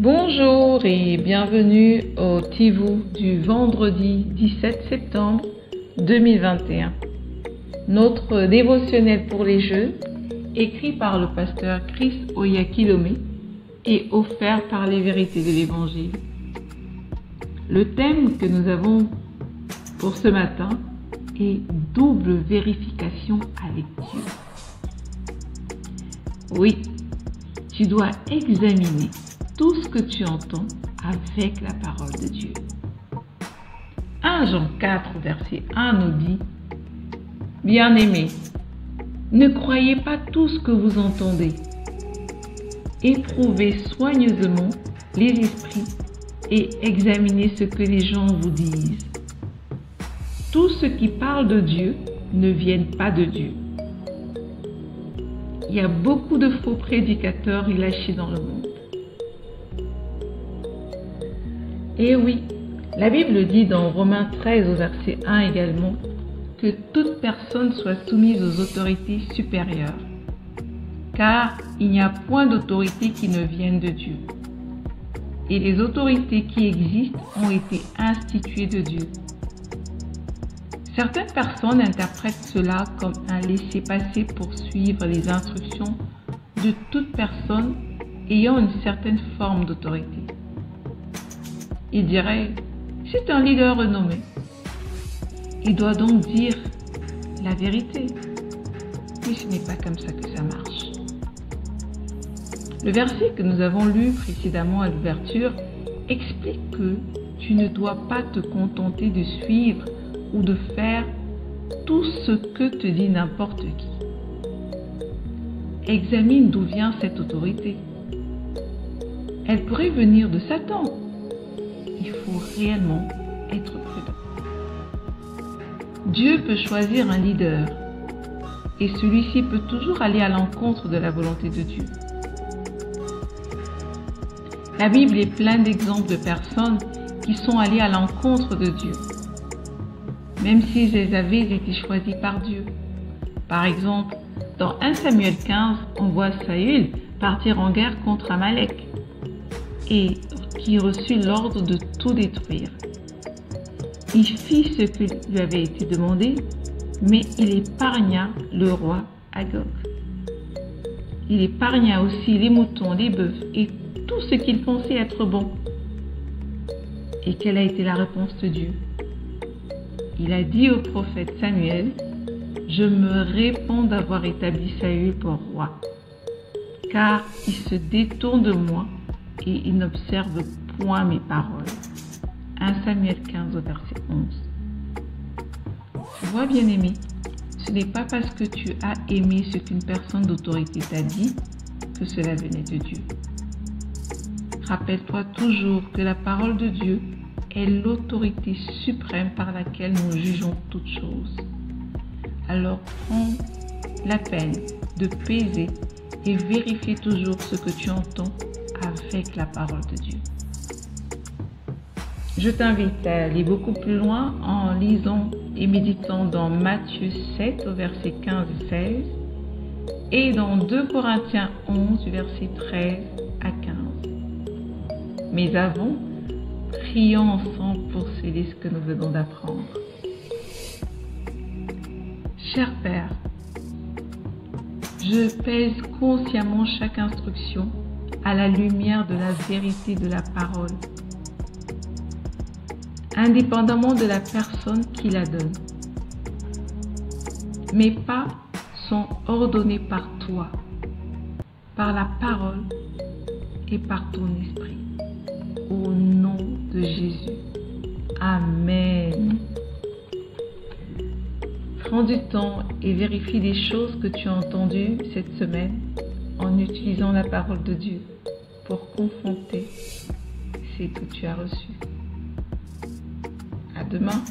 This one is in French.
Bonjour et bienvenue au Tivou du vendredi 17 septembre 2021. Notre dévotionnel pour les jeunes, écrit par le pasteur Chris Oyakilome et offert par les vérités de l'Évangile. Le thème que nous avons pour ce matin est double vérification avec Dieu. Oui, tu dois examiner tout ce que tu entends avec la parole de Dieu. 1 Jean 4, verset 1 nous dit « Bien-aimés, ne croyez pas tout ce que vous entendez. Éprouvez soigneusement les esprits et examinez ce que les gens vous disent. Tous ceux qui parlent de Dieu ne viennent pas de Dieu. » Il y a beaucoup de faux prédicateurs relâchés dans le monde. Et oui, la Bible dit dans Romains 13 au verset 1 également que toute personne soit soumise aux autorités supérieures, car il n'y a point d'autorité qui ne vienne de Dieu. Et les autorités qui existent ont été instituées de Dieu. Certaines personnes interprètent cela comme un laissez-passer pour suivre les instructions de toute personne ayant une certaine forme d'autorité. Il dirait, c'est un leader renommé. Il doit donc dire la vérité. Mais ce n'est pas comme ça que ça marche. Le verset que nous avons lu précédemment à l'ouverture explique que tu ne dois pas te contenter de suivre ou de faire tout ce que te dit n'importe qui. Examine d'où vient cette autorité. Elle pourrait venir de Satan. Il faut réellement être prudent. Dieu peut choisir un leader et celui-ci peut toujours aller à l'encontre de la volonté de Dieu. La Bible est pleine d'exemples de personnes qui sont allées à l'encontre de Dieu, même si elles avaient été choisies par Dieu. Par exemple, dans 1 Samuel 15, on voit Saül partir en guerre contre Amalek et qui reçut l'ordre de tout détruire. Il fit ce qui lui avait été demandé, mais il épargna le roi Agag. Il épargna aussi les moutons, les bœufs et tout ce qu'il pensait être bon. Et quelle a été la réponse de Dieu? Il a dit au prophète Samuel, « Je me répands d'avoir établi Saül pour roi, car il se détourne de moi et il n'observe point mes paroles. » 1 Samuel 15 au verset 11. Tu vois, bien-aimé, ce n'est pas parce que tu as aimé ce qu'une personne d'autorité t'a dit que cela venait de Dieu. Rappelle-toi toujours que la parole de Dieu est l'autorité suprême par laquelle nous jugeons toutes choses. Alors prends la peine de peser et vérifier toujours ce que tu entends avec la parole de Dieu. Je t'invite à aller beaucoup plus loin en lisant et méditant dans Matthieu 7 au verset 15 et 16 et dans 2 Corinthiens 11 du verset 13 à 15. Mais avant, prions ensemble pour sceller ce que nous venons d'apprendre. Cher Père, je pèse consciemment chaque instruction à la lumière de la vérité de la parole, indépendamment de la personne qui la donne. Mes pas sont ordonnés par toi, par la parole et par ton esprit. Au nom de Jésus. Amen. Prends du temps et vérifie les choses que tu as entendues cette semaine en utilisant la parole de Dieu pour confronter ce que tu as reçu. À demain.